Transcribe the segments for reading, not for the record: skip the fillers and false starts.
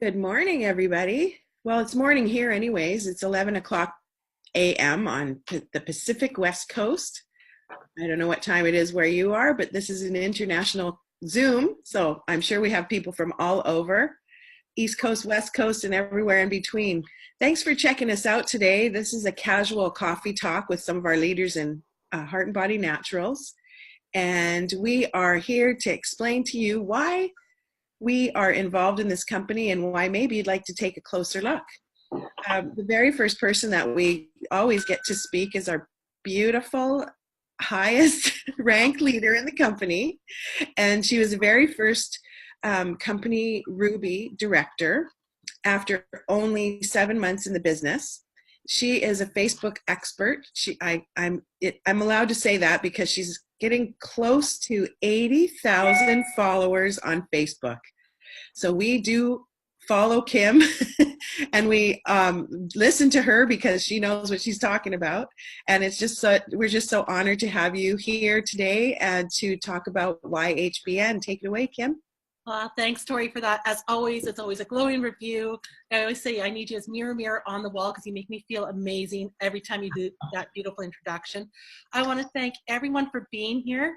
Good morning, everybody. Well, it's morning here anyways. It's 11 o'clock a.m. on the Pacific West Coast. I don't know what time it is where you are, but this is an international Zoom, so I'm sure we have people from all over, East Coast, West Coast, and everywhere in between. Thanks for checking us out today. This is a casual coffee talk with some of our leaders in Heart and Body Naturals, and we are here to explain to you why we are involved in this company and why maybe you'd like to take a closer look. The very first person that we always get to speak is our beautiful, highest ranked leader in the company. And she was the very first company Ruby director after only 7 months in the business. She is a Facebook expert. I'm allowed to say that because she's getting close to 80,000 followers on Facebook. So we do follow Kim and we listen to her because she knows what she's talking about. And it's just we're just so honored to have you here today and to talk about why HBN. Take it away, Kim. Thanks, Tori, for that. As always, it's always a glowing review. I always say I need you as mirror on the wall because you make me feel amazing every time you do that beautiful introduction. I want to thank everyone for being here.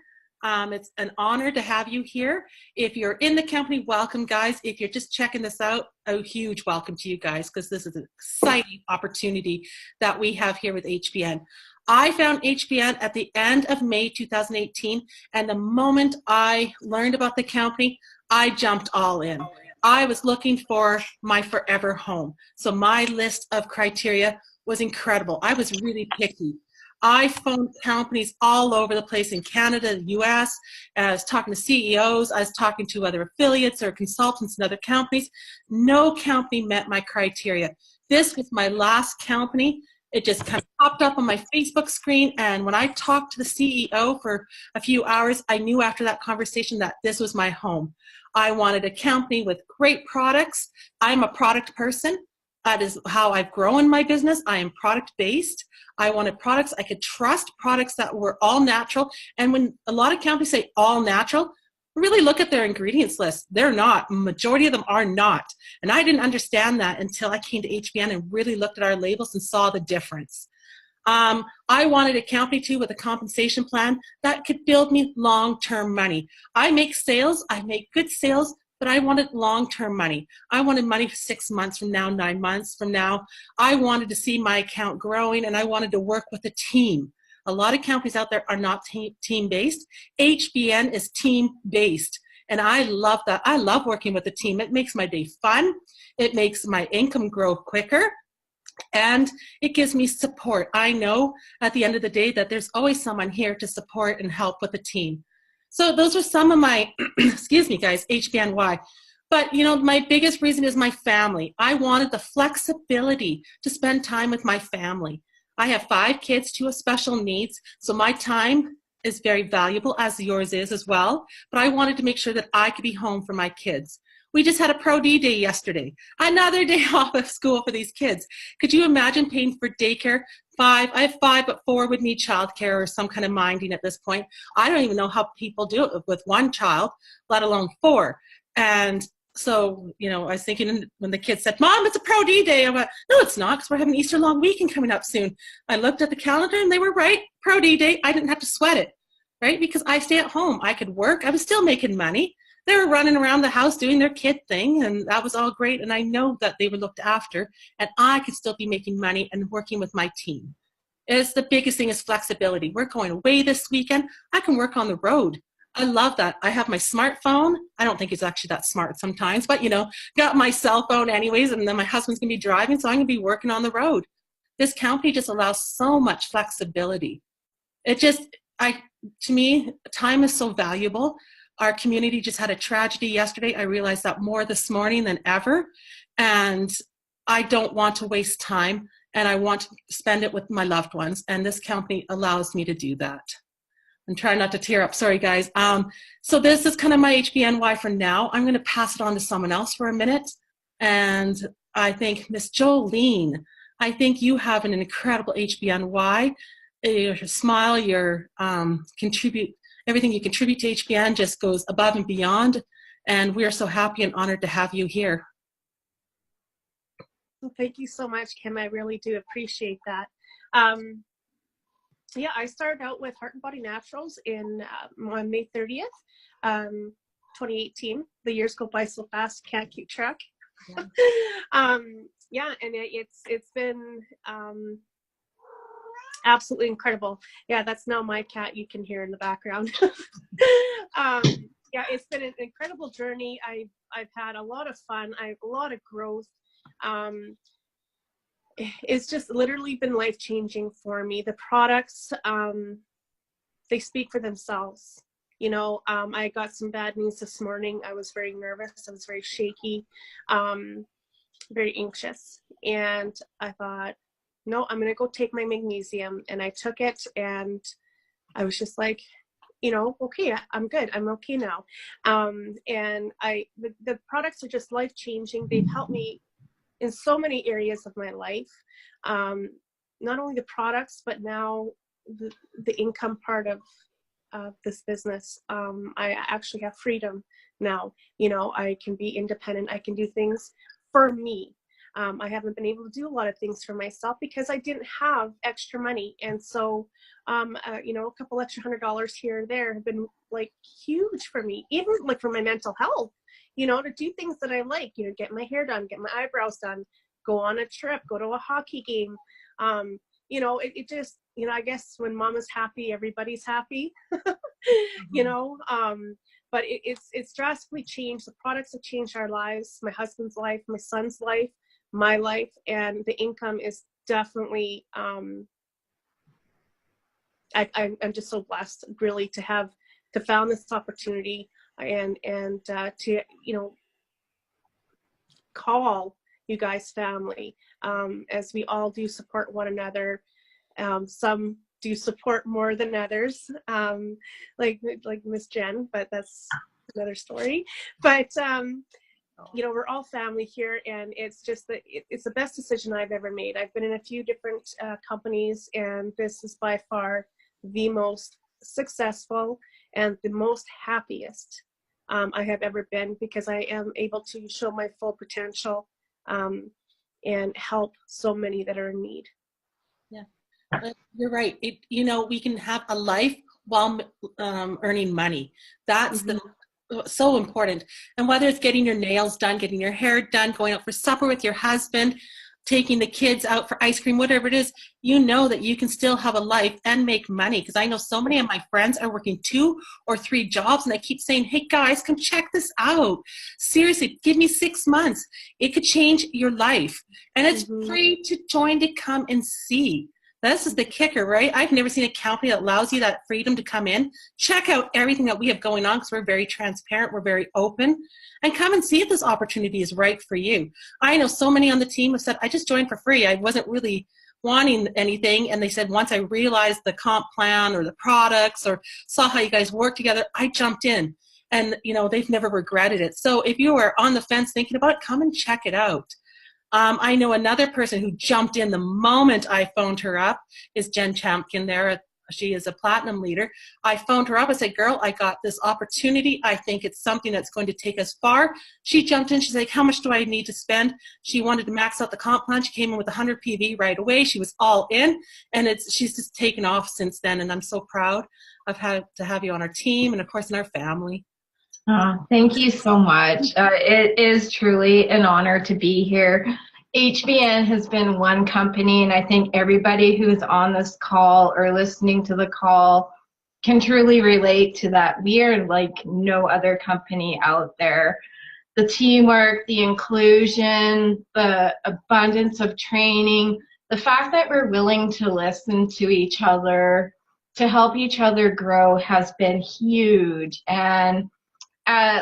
It's an honor to have you here. If you're in the company, welcome, guys. If you're just checking this out, a huge welcome to you guys because this is an exciting opportunity that we have here with HBN. I found HBN at the end of May 2018, and the moment I learned about the company, I jumped all in. I was looking for my forever home. So my list of criteria was incredible. I was really picky. I phoned companies all over the place in Canada, the US. I was talking to CEOs. I was talking to other affiliates or consultants in other companies. No company met my criteria. This was my last company. It just kind of popped up on my Facebook screen. And when I talked to the CEO for a few hours, I knew after that conversation that this was my home. I wanted a company with great products. I'm a product person. That is how I've grown my business. I am product-based. I wanted products I could trust, products that were all natural. And when a lot of companies say all natural, really look at their ingredients list. They're not. Majority of them are not. And I didn't understand that until I came to HBN and really looked at our labels and saw the difference. I wanted a company too with a compensation plan that could build me long-term money. I make sales. I make good sales. But I wanted long-term money. I wanted money for 6 months from now, 9 months from now. I wanted to see my account growing, and I wanted to work with a team. A lot of companies out there are not team-based. HBN is team-based, and I love that. I love working with a team. It makes my day fun. It makes my income grow quicker, and it gives me support. I know at the end of the day that there's always someone here to support and help with the team. So those are some of my, excuse me, guys, HBN why. But, you know, my biggest reason is my family. I wanted the flexibility to spend time with my family. I have 5 kids, 2 with special needs, so my time is very valuable, as yours is as well. But I wanted to make sure that I could be home for my kids. We just had a Pro D day yesterday. Another day off of school for these kids. Could you imagine paying for daycare? 5, I have 5, but 4 would need childcare or some kind of minding at this point. I don't even know how people do it with 1 child, let alone 4. And so, you know, I was thinking when the kids said, Mom, it's a Pro D day. I went, no, it's not, because we're having Easter long weekend coming up soon. I looked at the calendar and they were right. Pro D day, I didn't have to sweat it, right? Because I stay at home. I could work. I was still making money. They were running around the house doing their kid thing, and that was all great. And I know that they were looked after, and I could still be making money and working with my team. It's the biggest thing is flexibility. We're going away this weekend. I can work on the road. I love that. I have my smartphone. I don't think it's actually that smart sometimes, but, you know, got my cell phone anyways, and then my husband's going to be driving, so I'm going to be working on the road. This company just allows so much flexibility. It just, to me, time is so valuable. Our community just had a tragedy yesterday. I realized that more this morning than ever. And I don't want to waste time, and I want to spend it with my loved ones. And this company allows me to do that. I'm trying not to tear up. Sorry, guys. So this is kind of my HBN why for now. I'm going to pass it on to someone else for a minute. And I think Miss Jolene, I think you have an incredible HBN why. Your smile, your everything you contribute to HBN just goes above and beyond, and we are so happy and honored to have you here. Well, thank you so much, Kim. I really do appreciate that. Yeah, I started out with Heart and Body Naturals on May 30th, 2018. The years go by so fast, can't keep track. Yeah, yeah, and it's been absolutely incredible. Yeah, that's now my cat you can hear in the background. Yeah, it's been an incredible journey. I've had a lot of fun. A lot of growth. It's just literally been life-changing for me. The products, they speak for themselves. You know, I got some bad news this morning. I was very nervous. I was very shaky, very anxious. And I thought, no, I'm going to go take my magnesium. And I took it, and I was just like, you know, okay, I'm good. I'm okay now. And the products are just life-changing. They've helped me in so many areas of my life. Not only the products, but now the income part of this business. I actually have freedom now. You know, I can be independent. I can do things for me. I haven't been able to do a lot of things for myself because I didn't have extra money. And so, you know, a couple extra $100 here and there have been like huge for me, even like for my mental health, you know, to do things that I like, you know, get my hair done, get my eyebrows done, go on a trip, go to a hockey game. You know, it just, you know, I guess when mama's happy, everybody's happy, you know, but it's drastically changed. The products have changed our lives, my husband's life, my son's life, my life, and the income is definitely, I'm just so blessed really to found this opportunity and to, you know, call you guys family, as we all do support one another. Some do support more than others, like Miss Jen, but that's another story. But you know, we're all family here, and it's just that it's the best decision I've ever made. I've been in a few different companies, and this is by far the most successful and the most happiest I have ever been, because I am able to show my full potential and help so many that are in need. Yeah, you're right. You know, we can have a life while earning money. That's so important. And whether it's getting your nails done, getting your hair done, going out for supper with your husband, taking the kids out for ice cream, whatever it is, you know that you can still have a life and make money. Because I know so many of my friends are working 2 or 3 jobs, and I keep saying, hey guys, come check this out. Seriously, give me 6 months. It could change your life. And it's free to join, to come and see. This is the kicker, right? I've never seen a company that allows you that freedom to come in, check out everything that we have going on, because we're very transparent, we're very open, and come and see if this opportunity is right for you. I know so many on the team have said, I just joined for free. I wasn't really wanting anything. And they said, once I realized the comp plan or the products or saw how you guys work together, I jumped in. And, you know, they've never regretted it. So if you are on the fence thinking about it, come and check it out. I know another person who jumped in the moment I phoned her up is Jen Champion there. She is a platinum leader. I phoned her up. I said, girl, I got this opportunity. I think it's something that's going to take us far. She jumped in. She's like, how much do I need to spend? She wanted to max out the comp plan. She came in with 100 PV right away. She was all in, and she's just taken off since then. And I'm so proud of to have you on our team and, of course, in our family. Thank you so much. It is truly an honor to be here. HBN has been one company, and I think everybody who's on this call or listening to the call can truly relate to that. We are like no other company out there. The teamwork, the inclusion, the abundance of training, the fact that we're willing to listen to each other, to help each other grow has been huge. And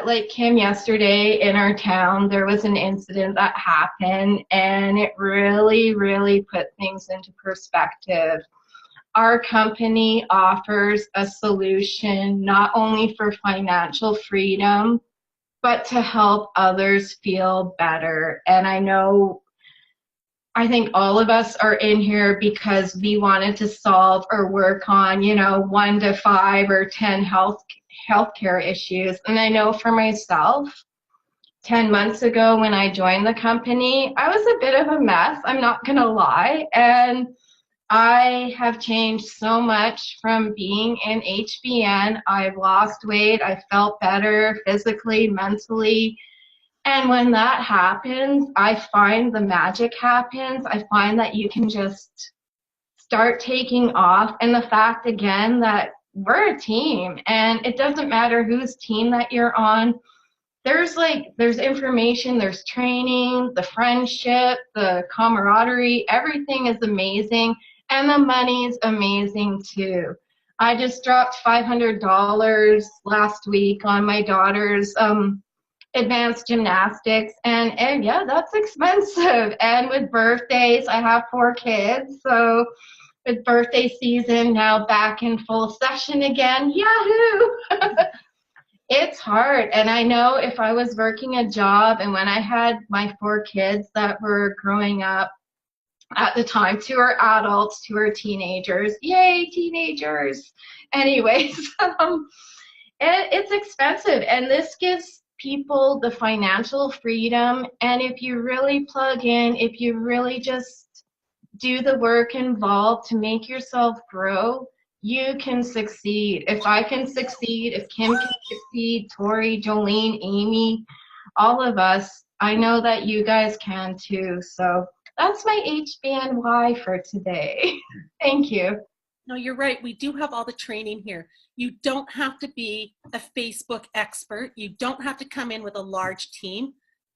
like Kim, yesterday in our town, there was an incident that happened, and it really, really put things into perspective. Our company offers a solution not only for financial freedom, but to help others feel better. And I think all of us are in here because we wanted to solve or work on, 1 to 5 or 10 healthcare issues. And I know for myself, 10 months ago when I joined the company, I was a bit of a mess, I'm not going to lie. And I have changed so much from being in HBN. I've lost weight. I felt better physically, mentally. And when that happens, I find the magic happens. I find that you can just start taking off. And the fact, again, that we're a team, and it doesn't matter whose team that you're on. There's information, there's training, the friendship, the camaraderie, everything is amazing. And the money's amazing too. I just dropped $500 last week on my daughter's advanced gymnastics, and yeah, that's expensive. And with birthdays, I have 4 kids, so with birthday season now back in full session again, yahoo! It's hard, and I know if I was working a job, and when I had my 4 kids that were growing up at the time, 2 are adults, 2 are teenagers, yay, teenagers. Anyways, it's expensive, and this gives people the financial freedom, and if you really plug in, if you really just do the work involved to make yourself grow, you can succeed. If I can succeed, if Kim can succeed, Tori, Jolene, Amy, all of us, I know that you guys can too. So that's my HBNY for today. Thank you. No, you're right. We do have all the training here. You don't have to be a Facebook expert. You don't have to come in with a large team.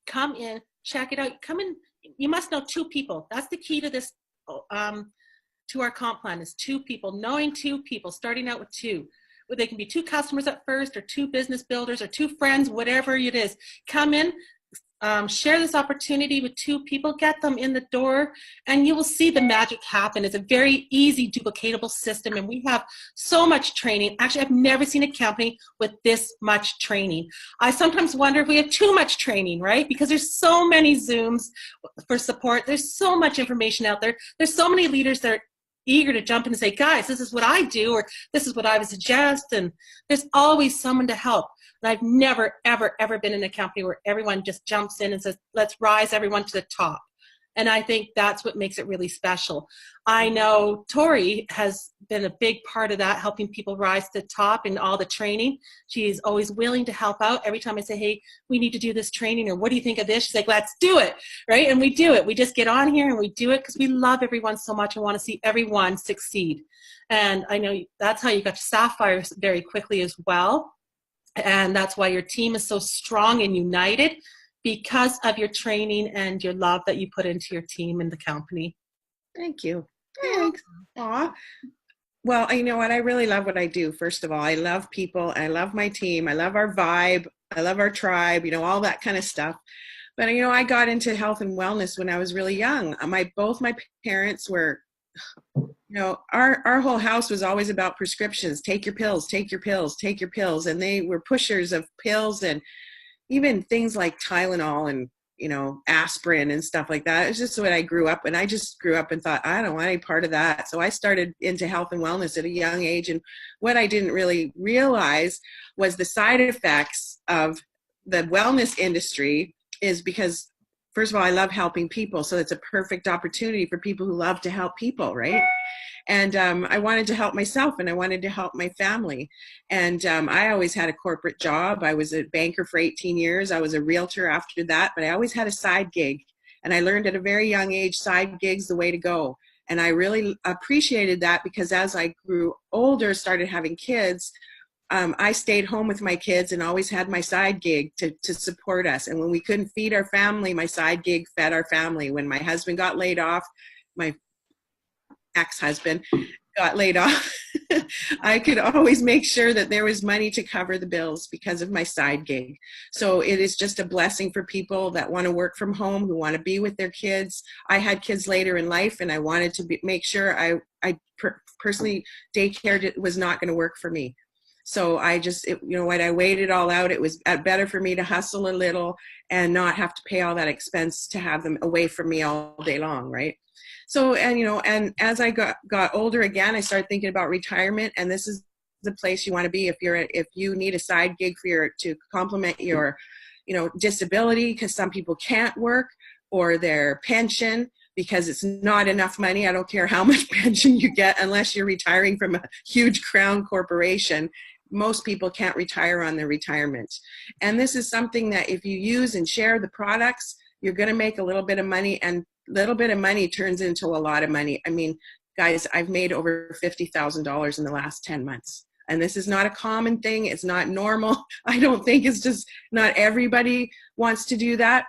Come in, check it out. Come in. You must know 2 people. That's the key to this, to our comp plan, is 2 people, knowing 2 people, starting out with 2. They can be 2 customers at first, or 2 business builders, or 2 friends, whatever it is. Come in, share this opportunity with 2 people, get them in the door, and you will see the magic happen. It's a very easy, duplicatable system, and we have so much training. Actually, I've never seen a company with this much training. I sometimes wonder if we have too much training, right? Because there's so many Zooms for support. There's so much information out there. There's so many leaders that are eager to jump in and say, guys, this is what I do, or this is what I would suggest, and there's always someone to help. And I've never, ever, ever been in a company where everyone just jumps in and says, let's rise everyone to the top. And I think that's what makes it really special. I know Tori has been a big part of that, helping people rise to the top in all the training. She's always willing to help out. Every time I say, hey, we need to do this training, or what do you think of this? She's like, let's do it, right? And we do it. We just get on here and we do it because we love everyone so much and want to see everyone succeed. And I know that's how you got to Sapphire very quickly as well. And that's why your team is so strong and united, because of your training and your love that you put into your team and the company. Thank you. Thanks. Aw. Well, you know what? I really love what I do. First of all, I love people. I love my team. I love our vibe. I love our tribe, all that kind of stuff. But, I got into health and wellness when I was really young. Both my parents were, our whole house was always about prescriptions. Take your pills, take your pills, take your pills. And they were pushers of pills, and even things like Tylenol and, aspirin and stuff like that. It's just what I grew up, and I just grew up and thought, I don't want any part of that. So I started into health and wellness at a young age. And what I didn't really realize was the side effects of the wellness industry is because, first of all, I love helping people. So it's a perfect opportunity for people who love to help people, right? And I wanted to help myself, and I wanted to help my family. And I always had a corporate job. I was a banker for 18 years. I was a realtor after that, but I always had a side gig. And I learned at a very young age, side gigs the way to go. And I really appreciated that, because as I grew older, started having kids, I stayed home with my kids and always had my side gig to support us. And when we couldn't feed our family, my side gig fed our family. When my husband got laid off, my ex-husband got laid off, I could always make sure that there was money to cover the bills because of my side gig. So it is just a blessing for people that want to work from home, who want to be with their kids. I had kids later in life, and I wanted to make sure I personally, daycare was not going to work for me. So I just, when I weighed it all out, it was better for me to hustle a little and not have to pay all that expense to have them away from me all day long, right? So, and as I got older again, I started thinking about retirement, and this is the place you want to be if you need a side gig to complement your disability because some people can't work, or their pension because it's not enough money. I don't care how much pension you get unless you're retiring from a huge crown corporation. Most people can't retire on their retirement. And this is something that if you use and share the products, you're going to make a little bit of money, and little bit of money turns into a lot of money. I mean, guys, I've made over $50,000 in the last 10 months. And this is not a common thing. It's not normal. I don't think it's just not everybody wants to do that,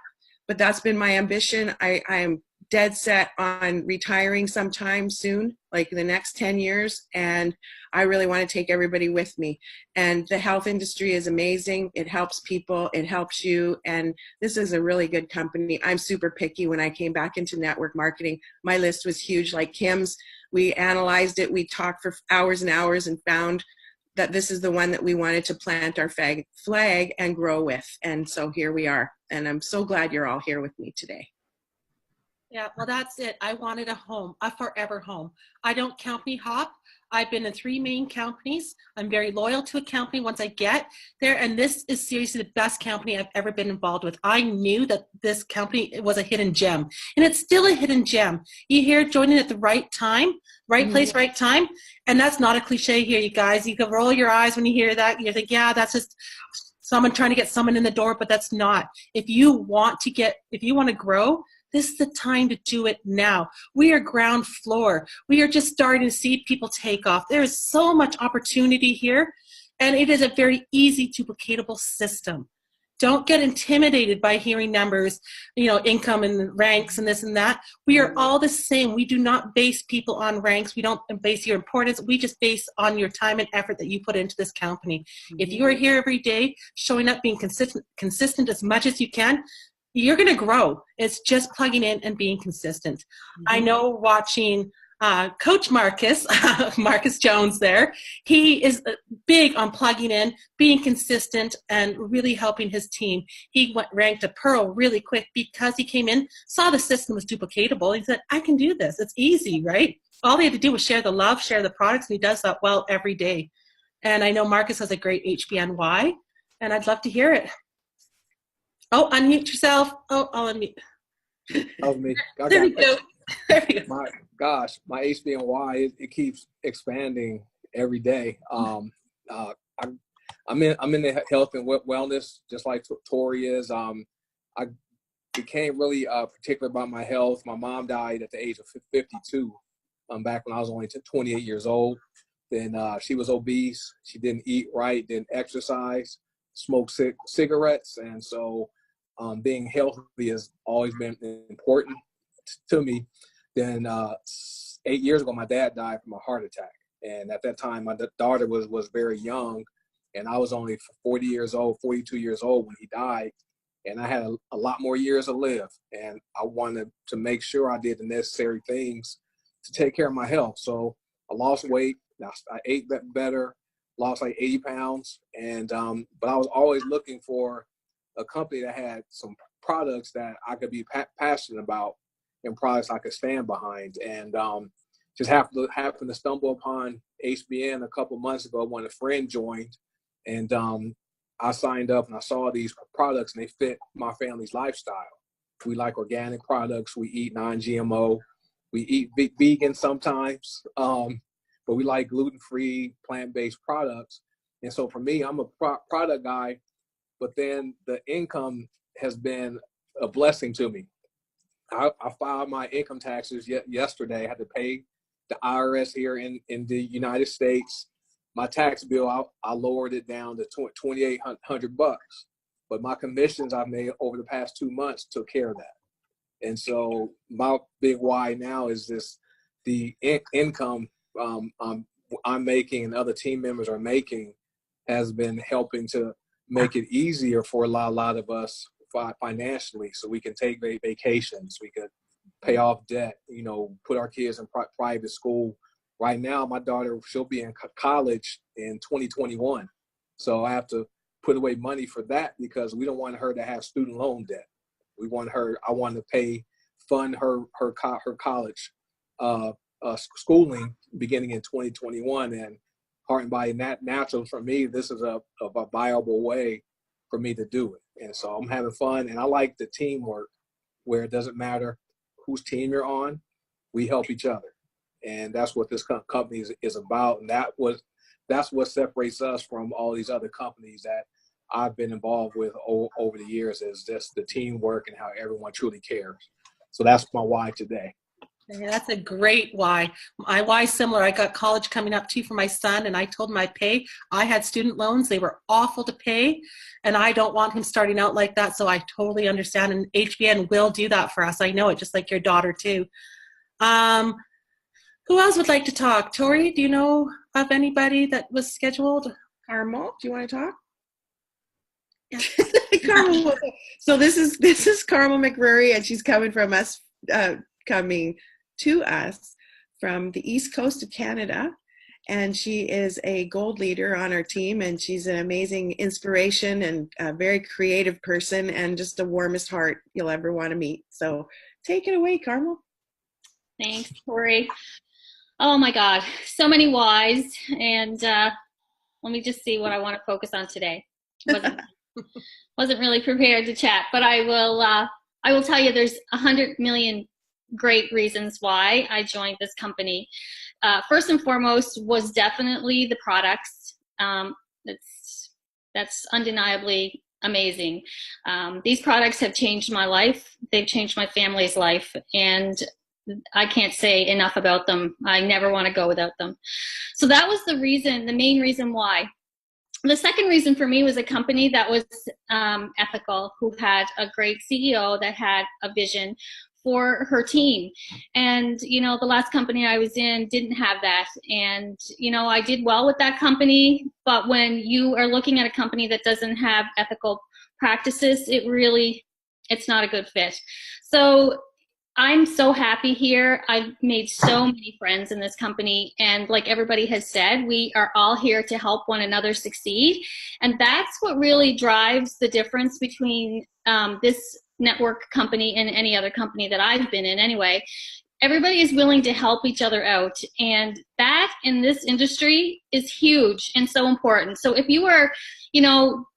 but that's been my ambition. I am dead set on retiring sometime soon, like the next 10 years. And I really want to take everybody with me. And the health industry is amazing. It helps people, it helps you. And this is a really good company. I'm super picky. When I came back into network marketing, my list was huge, like Kim's. We analyzed it. We talked for hours and hours and found that this is the one that we wanted to plant our flag and grow with. And so here we are. And I'm so glad you're all here with me today. Yeah, well, that's it. I wanted a home, a forever home. I don't company hop. I've been in 3 main companies. I'm very loyal to a company once I get there. And this is seriously the best company I've ever been involved with. I knew that this company was a hidden gem, and it's still a hidden gem. You hear joining at the right time, right place, right time. And that's not a cliche here, you guys. You can roll your eyes when you hear that. You think, yeah, that's just someone trying to get someone in the door, but that's not. If you want to grow, this is the time to do it now. We are ground floor. We are just starting to see people take off. There is so much opportunity here, and it is a very easy duplicatable system. Don't get intimidated by hearing numbers, income and ranks and this and that. We are all the same. We do not base people on ranks. We don't base your importance. We just base on your time and effort that you put into this company. If you are here every day, showing up, being consistent as much as you can, you're going to grow. It's just plugging in and being consistent. I know watching Coach Marcus, Marcus Jones there, he is big on plugging in, being consistent, and really helping his team. He ranked a Pearl really quick because he came in, saw the system was duplicatable. He said, I can do this. It's easy, right? All they had to do was share the love, share the products, and he does that well every day. And I know Marcus has a great HBNY, and I'd love to hear it. Oh, unmute yourself. Oh, I'll unmute. That was me. There we go. There we go. My gosh, my HBNY, it keeps expanding every day. I'm in the health and wellness, just like Tori is. I became really particular about my health. My mom died at the age of 52, back when I was only 28 years old. Then she was obese. She didn't eat right, didn't exercise, smoked cigarettes, and so being healthy has always been important to me. Then 8 years ago, my dad died from a heart attack. And at that time, my daughter was very young, and I was only 42 years old when he died. And I had a lot more years to live. And I wanted to make sure I did the necessary things to take care of my health. So I lost weight. I ate better, lost like 80 pounds. And but I was always looking for a company that had some products that I could be passionate about and products I could stand behind. And just happened to stumble upon HBN a couple months ago when a friend joined, and I signed up and I saw these products and they fit my family's lifestyle. We like organic products. We eat non-GMO. We eat vegan sometimes, but we like gluten-free, plant-based products. And so for me, I'm a product guy, but then the income has been a blessing to me. I filed my income taxes yesterday. I had to pay the IRS here in the United States. My tax bill, I lowered it down to $2,800, but my commissions I've made over the past 2 months took care of that. And so my big why now is the income I'm making and other team members are making has been helping to make it easier for a lot of us financially, so we can take vacations, we could pay off debt, put our kids in private school. Right now, my daughter, she'll be in college in 2021. So I have to put away money for that because we don't want her to have student loan debt. I want to fund her college schooling beginning in 2021. And heart and body natural for me, this is a viable way for me to do it. And so I'm having fun, and I like the teamwork where it doesn't matter whose team you're on, we help each other. And that's what this company is about. And that's what separates us from all these other companies that I've been involved with over the years, is just the teamwork and how everyone truly cares. So that's my why today. Yeah, that's a great why. My why is similar. I got college coming up too for my son, and I told him I'd pay. I had student loans. They were awful to pay, and I don't want him starting out like that, so I totally understand, and HBN will do that for us. I know it, just like your daughter too. Who else would like to talk? Tori, do you know of anybody that was scheduled? Carmel, do you want to talk? Yeah. Carmel. So this is Carmel McRury, and she's coming to us from the East Coast of Canada, and she is a gold leader on our team, and she's an amazing inspiration and a very creative person and just the warmest heart you'll ever want to meet. So take it away, Carmel. Thanks, Tori. Oh my God, so many whys, and let me just see what I want to focus on today. Wasn't really prepared to chat, but I will tell you there's 100 million great reasons why I joined this company. First and foremost was definitely the products. That's undeniably amazing. These products have changed my life. They've changed my family's life, and I can't say enough about them. I never want to go without them. So that was the main reason why. The second reason for me was a company that was ethical, who had a great CEO that had a vision for her team. And, the last company I was in didn't have that. And, I did well with that company, but when you are looking at a company that doesn't have ethical practices, it's not a good fit. So I'm so happy here. I've made so many friends in this company, and like everybody has said, we are all here to help one another succeed. And that's what really drives the difference between this network company and any other company that I've been in anyway. Everybody is willing to help each other out, and that in this industry is huge and so important. So if you are,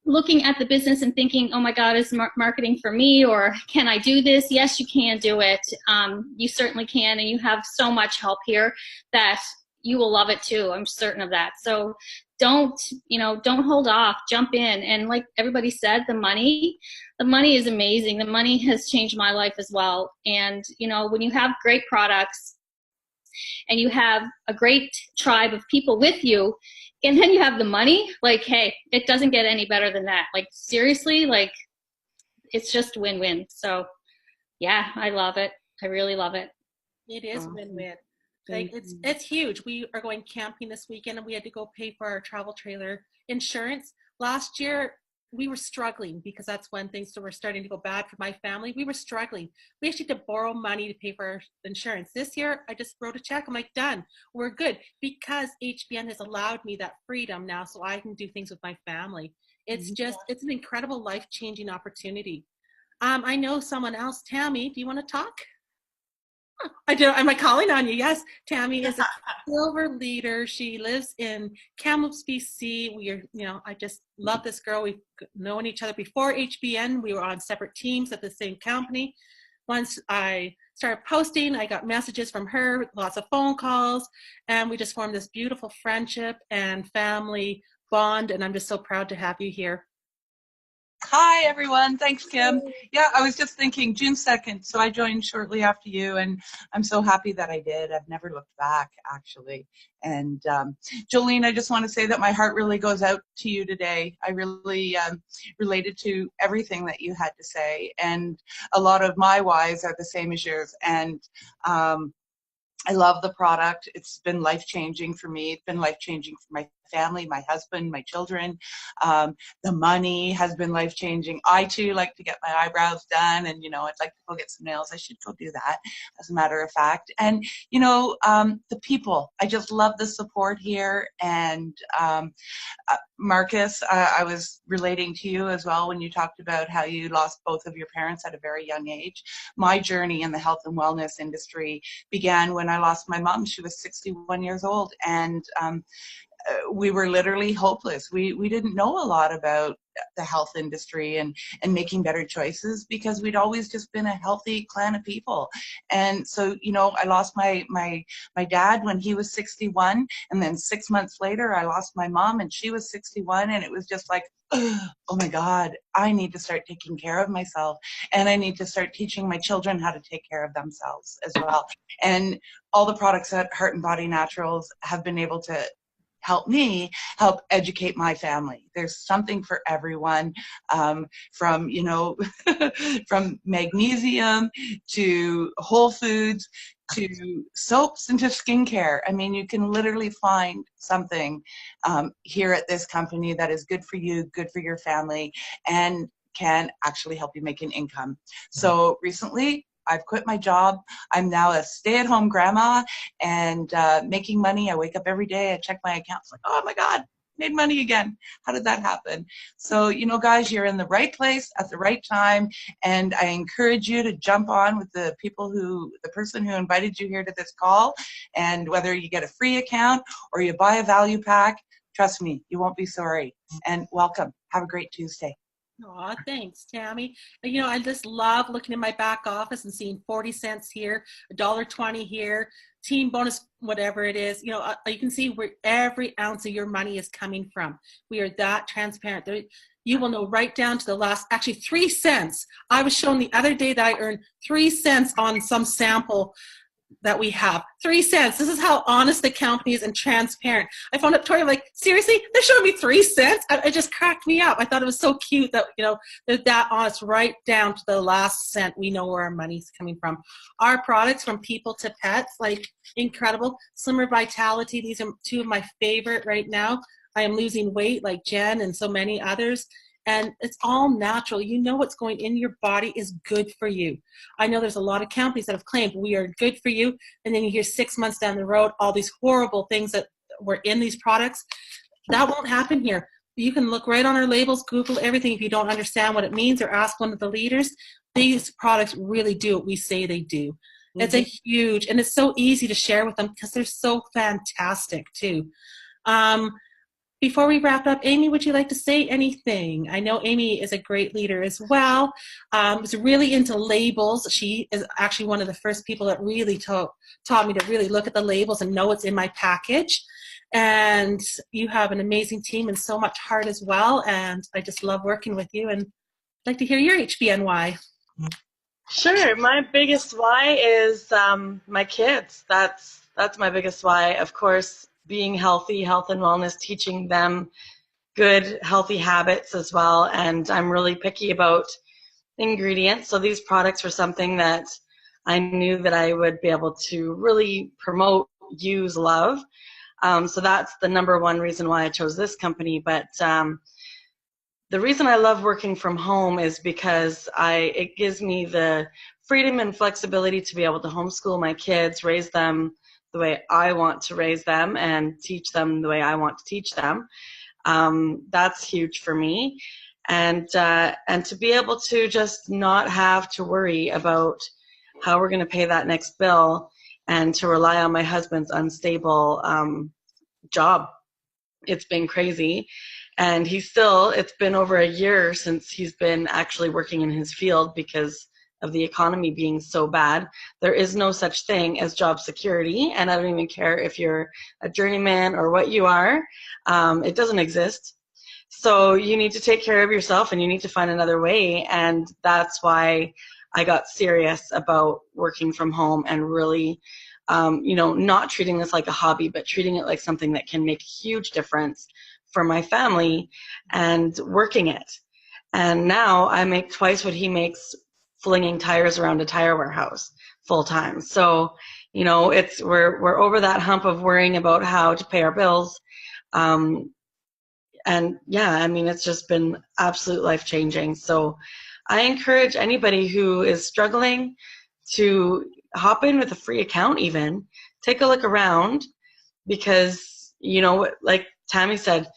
looking at the business and thinking, oh my God, is marketing for me, or can I do this? Yes, you can do it. You certainly can, and you have so much help here that you will love it too. I'm certain of that. So don't hold off, jump in. And like everybody said, the money is amazing. The money has changed my life as well. And, when you have great products and you have a great tribe of people with you, and then you have the money, like, hey, it doesn't get any better than that. Like, seriously, it's just win-win. So yeah, I love it. I really love it. It is win-win. It's huge. We are going camping this weekend, and we had to go pay for our travel trailer insurance. Last year, we were struggling because that's when things were starting to go bad for my family. We were struggling. We actually had to borrow money to pay for our insurance. This year, I just wrote a check. I'm like, done. We're good, because HBN has allowed me that freedom now, so I can do things with my family. It's an incredible life-changing opportunity. I know someone else. Tammy, do you want to talk? I do. Am I calling on you? Yes. Tammy is a silver leader. She lives in Kamloops, BC. I just love this girl. We've known each other before HBN. We were on separate teams at the same company. Once I started posting, I got messages from her, lots of phone calls, and we just formed this beautiful friendship and family bond. And I'm just so proud to have you here. Hi, everyone. Thanks, Kim. Yeah, I was just thinking June 2nd, so I joined shortly after you, and I'm so happy that I did. I've never looked back, actually. And Jolene, I just want to say that my heart really goes out to you today. I really related to everything that you had to say, and a lot of my whys are the same as yours. And I love the product. It's been life-changing for me. It's been life-changing for my family, my husband, my children. The money has been life-changing. I, too, like to get my eyebrows done, and, I'd like to go get some nails. I should go do that, as a matter of fact. And, the people. I just love the support here. And Marcus, I was relating to you as well when you talked about how you lost both of your parents at a very young age. My journey in the health and wellness industry began when I lost my mom. She was 61 years old, and we were literally hopeless. We didn't know a lot about the health industry and making better choices, because we'd always just been a healthy clan of people. And so, you know, I lost my dad when he was 61, and then 6 months later I lost my mom and she was 61, and it was just like, oh my God, I need to start taking care of myself, and I need to start teaching my children how to take care of themselves as well. And all the products at Heart and Body Naturals have been able to help me help educate my family. There's something for everyone, from, you know, from magnesium to whole foods to soaps and to skincare. I mean, you can literally find something here at this company that is good for you, good for your family, and can actually help you make an income. So recently, I've quit my job. I'm now a stay-at-home grandma and making money. I wake up every day, I check my accounts, like, oh my God, made money again. How did that happen? So, you know, guys, you're in the right place at the right time, and I encourage you to jump on with the person who invited you here to this call, and whether you get a free account or you buy a value pack, trust me, you won't be sorry. And welcome. Have a great Tuesday. Aw, thanks, Tammy. You know, I just love looking in my back office and seeing 40 cents here, $1.20 here, team bonus, whatever it is. You know, you can see where every ounce of your money is coming from. We are that transparent. You will know right down to the last, actually 3 cents. I was shown the other day that I earned 3 cents on some sample that we have. 3 cents. This is how honest the company is and transparent. I phoned up Tori, I'm like, seriously? They're showing me 3 cents? It just cracked me up. I thought it was so cute that, you know, they're that honest right down to the last cent. We know where our money's coming from. Our products, from people to pets, like, incredible. Slimmer Vitality, these are 2 of my favorite right now. I am losing weight like Jen and so many others. And it's all natural. You know what's going in your body is good for you. I know there's a lot of companies that have claimed we are good for you, and then you hear 6 months down the road all these horrible things that were in these products. That won't happen here. You can look right on our labels, Google everything if you don't understand what it means, or ask one of the leaders. These products really do what we say they do. Mm-hmm. It's a huge, and it's so easy to share with them because they're so fantastic too. Before we wrap up, Amy, would you like to say anything? I know Amy is a great leader as well. Is really into labels. She is actually one of the first people that really taught me to really look at the labels and know what's in my package. And you have an amazing team and so much heart as well. And I just love working with you. And I'd like to hear your HBNY. Sure. My biggest why is my kids. That's my biggest why. Of course, being healthy, health and wellness, teaching them good, healthy habits as well. And I'm really picky about ingredients. So these products were something that I knew that I would be able to really promote, use, love. So that's the number one reason why I chose this company. But the reason I love working from home is because it gives me the freedom and flexibility to be able to homeschool my kids, raise them the way I want to raise them, and teach them the way I want to teach them. That's huge for me. And to be able to just not have to worry about how we're going to pay that next bill, and to rely on my husband's unstable job. It's been crazy. And it's been over a year since he's been actually working in his field because of the economy being so bad. There is no such thing as job security, and I don't even care if you're a journeyman or what you are. It doesn't exist. So you need to take care of yourself, and you need to find another way, and that's why I got serious about working from home and really, not treating this like a hobby, but treating it like something that can make a huge difference for my family and working it. And now I make twice what he makes flinging tires around a tire warehouse full time. So, we're over that hump of worrying about how to pay our bills. It's just been absolute life changing. So I encourage anybody who is struggling to hop in with a free account, even take a look around, because, like Tammy said,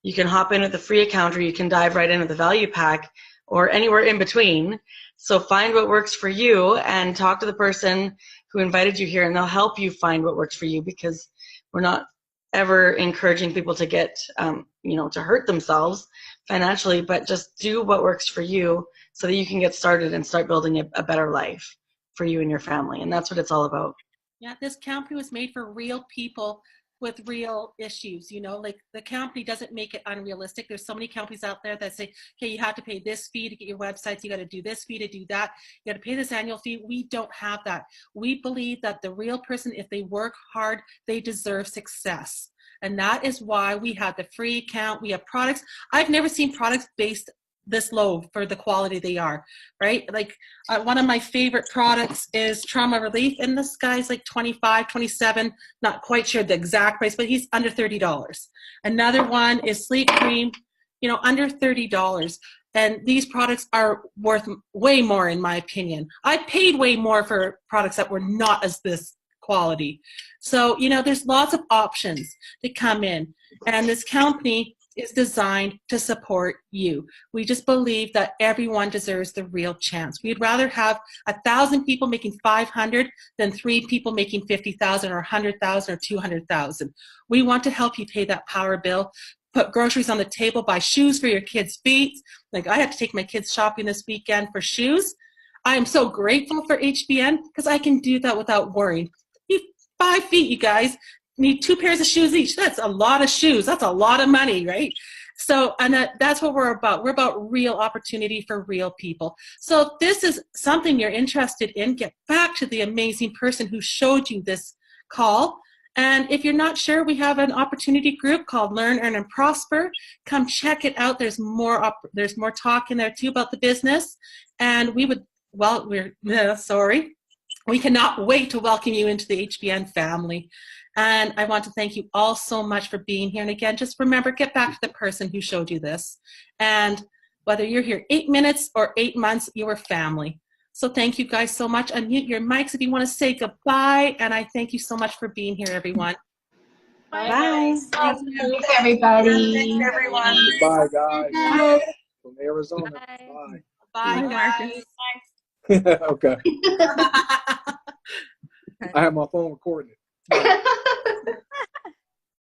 you can hop in with a free account, or you can dive right in with a value pack, or anywhere in between. So find what works for you and talk to the person who invited you here, and they'll help you find what works for you, because we're not ever encouraging people to get, to hurt themselves financially, but just do what works for you so that you can get started and start building a better life for you and your family. And that's what it's all about. Yeah, this company was made for real people with real issues, like the company doesn't make it unrealistic. There's so many companies out there that say, okay, you have to pay this fee to get your websites, you got to do this fee to do that, you got to pay this annual fee. We don't have that. We believe that the real person, if they work hard, they deserve success. And that is why we have the free account. We have products. I've never seen products based this low for the quality they are, right? Like one of my favorite products is Trauma Relief, and this guy's like 25, 27, not quite sure the exact price, but he's under $30. Another one is Sleep Cream, under $30. And these products are worth way more, in my opinion. I paid way more for products that were not as this quality. So, there's lots of options that come in, and this company is designed to support you. We just believe that everyone deserves the real chance. We'd rather have 1,000 people making 500 than 3 people making 50,000 or 100,000 or 200,000. We want to help you pay that power bill, put groceries on the table, buy shoes for your kids' feet. Like I had to take my kids shopping this weekend for shoes. I am so grateful for HBN because I can do that without worrying. 5 feet, you guys. Need 2 pairs of shoes each. That's a lot of shoes. That's a lot of money, right? So, and that's what we're about. We're about real opportunity for real people. So if this is something you're interested in, get back to the amazing person who showed you this call. And if you're not sure, we have an opportunity group called Learn, Earn, and Prosper. Come check it out. There's more talk in there too about the business. And we cannot wait to welcome you into the HBN family. And I want to thank you all so much for being here. And again, just remember, get back to the person who showed you this. And whether you're here 8 minutes or 8 months, you are family. So thank you guys so much. Unmute your mics if you want to say goodbye. And I thank you so much for being here, everyone. Bye. Thanks, everybody. Thanks, everyone. Bye, guys. Bye. From Arizona. Bye. Bye, Marcus. guys. Okay. I have my phone recording it.